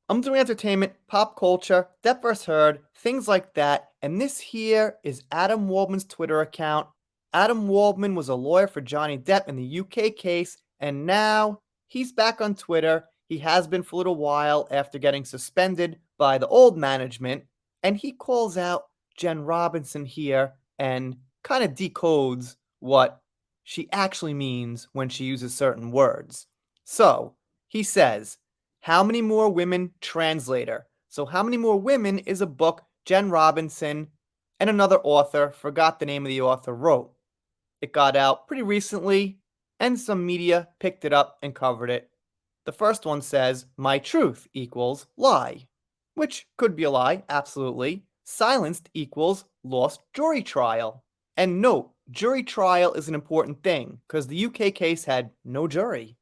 I'm doing entertainment, pop culture, Depp vs. Heard, things like that. And this here is Adam Waldman's Twitter account. Adam Waldman was a lawyer for Johnny Depp in the UK case, and now he's back on Twitter. He has been for a little while after getting suspended by the old management, and he calls out Jen Robinson here and kind of decodes what she actually means when she uses certain words. So, he says, how Many More Women Translator. So, How Many More Women is a book Jen Robinson and another author, forgot the name of the author, wrote. It got out pretty recently, and some media picked it up and covered it. The first one says, My truth equals lie, which could be a lie, absolutely. Silenced equals lost jury trial. And note, jury trial is an important thing, because the UK case had no jury.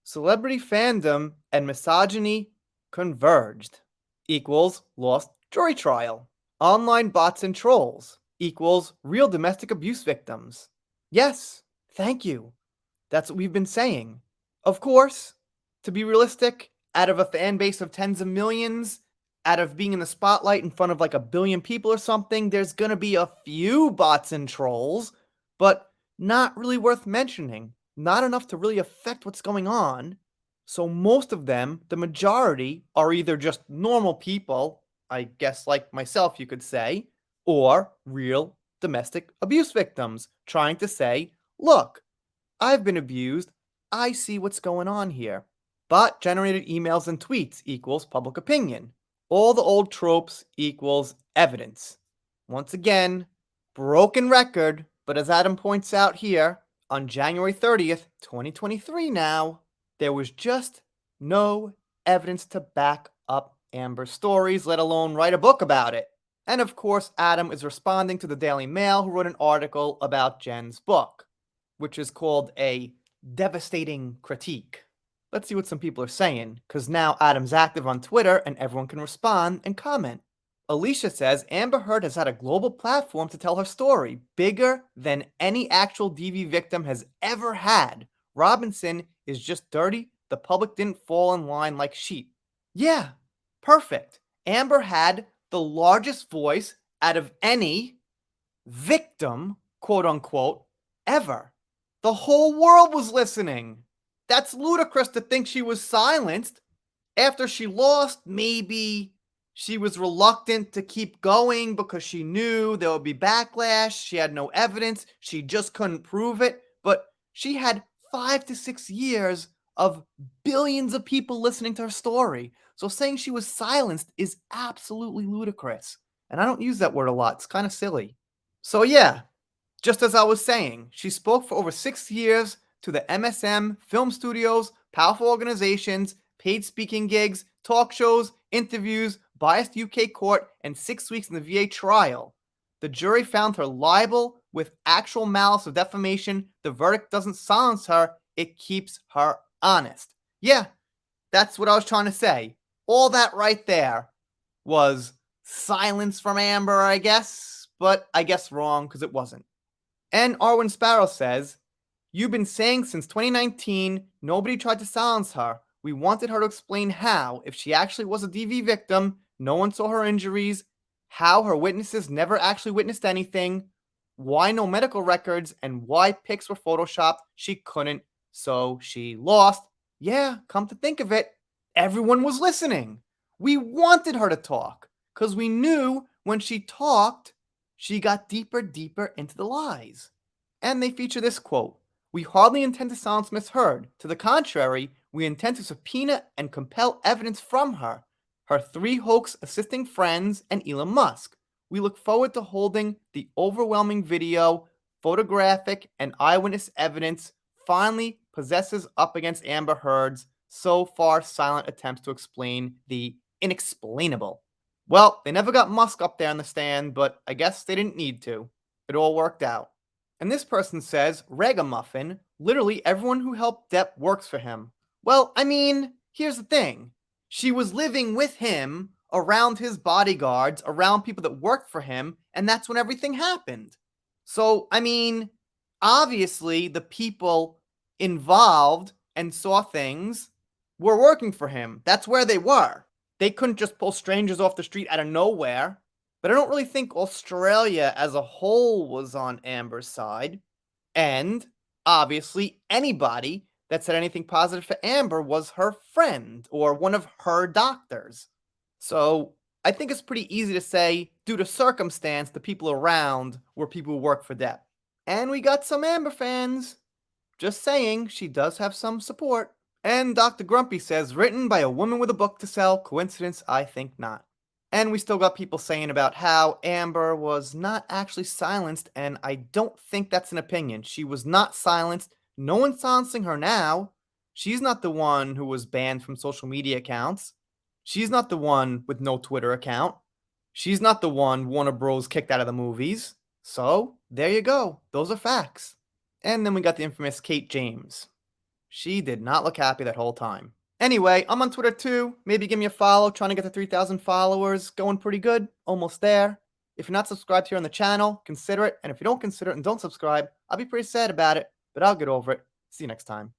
Celebrity fandom and misogyny converged equals lost jury trial. Online bots and trolls equals real domestic abuse victims. Yes, thank you. That's what we've been saying. Of course, to be realistic, out of a fan base of tens of millions, out of being in the spotlight in front of like a billion people or something, there's gonna be a few bots and trolls, but not really worth mentioning. Not enough to really affect what's going on. So most of them, the majority, are either just normal people, I guess like myself you could say, or real domestic abuse victims trying to say, look, I've been abused, I see what's going on here. Bot generated emails and tweets equals public opinion. All the old tropes equals evidence. Once again, broken record, but as Adam points out here, on January 30th, 2023 now, there was just no evidence to back up Amber's stories, let alone write a book about it. And of course, Adam is responding to the Daily Mail, who wrote an article about Jen's book, which is called A Devastating Critique. Let's see what some people are saying, because now Adam's active on Twitter and everyone can respond and comment. Alicia says Amber Heard has had a global platform to tell her story, bigger than any actual DV victim has ever had. Robinson is just dirty. The public didn't fall in line like sheep. Yeah, perfect. Amber had the largest voice out of any victim, quote unquote, ever. The whole world was listening. That's ludicrous to think she was silenced. After she lost, maybe she was reluctant to keep going because she knew there would be backlash. She had no evidence. She just couldn't prove it. But she had 5 to 6 years of billions of people listening to her story. So saying she was silenced is absolutely ludicrous. And I don't use that word a lot. It's kind of silly. So yeah, just as I was saying, she spoke for over 6 years to the MSM, film studios, powerful organizations, paid speaking gigs, talk shows, interviews, biased UK court, and 6 weeks in the VA trial. The jury found her liable with actual malice of defamation. The verdict doesn't silence her, it keeps her honest. Yeah, that's what I was trying to say. All that right there was silence from Amber, I guess, but I guess wrong because it wasn't. And Arwen Sparrow says, You've been saying since 2019 nobody tried to silence her. We wanted her to explain how, if she actually was a DV victim, no one saw her injuries, how her witnesses never actually witnessed anything, why no medical records, and why pics were photoshopped. She couldn't, so she lost. Yeah, come to think of it, everyone was listening. We wanted her to talk, because we knew when she talked, she got deeper into the lies. And they feature this quote, We hardly intend to silence Miss Heard. To the contrary, we intend to subpoena and compel evidence from her, her 3 hoax assisting friends, and Elon Musk. We look forward to holding the overwhelming video, photographic, and eyewitness evidence finally possesses up against Amber Heard's so far silent attempts to explain the inexplainable. Well, they never got Musk up there on the stand, but I guess they didn't need to. It all worked out. And this person says, Ragamuffin, literally everyone who helped Depp works for him. Well, I mean, here's the thing. She was living with him, around his bodyguards, around people that worked for him, and that's when everything happened. So, I mean, obviously the people involved and saw things were working for him. That's where they were. They couldn't just pull strangers off the street out of nowhere. But I don't really think Australia as a whole was on Amber's side. And obviously, anybody that said anything positive for Amber was her friend or one of her doctors. So I think it's pretty easy to say, due to circumstance, the people around were people who work for Depp. And we got some Amber fans. Just saying, she does have some support. And Dr. Grumpy says, written by a woman with a book to sell. Coincidence? I think not. And we still got people saying about how Amber was not actually silenced, and I don't think that's an opinion. She was not silenced. No one's silencing her now. She's not the one who was banned from social media accounts. She's not the one with no Twitter account. She's not the one Warner Bros. Kicked out of the movies. So, there you go. Those are facts. And then we got the infamous Kate James. She did not look happy that whole time. Anyway, I'm on Twitter too. Maybe give me a follow. Trying to get to 3,000 followers. Going pretty good. Almost there. If you're not subscribed here on the channel, consider it. And if you don't consider it and don't subscribe, I'll be pretty sad about it. But I'll get over it. See you next time.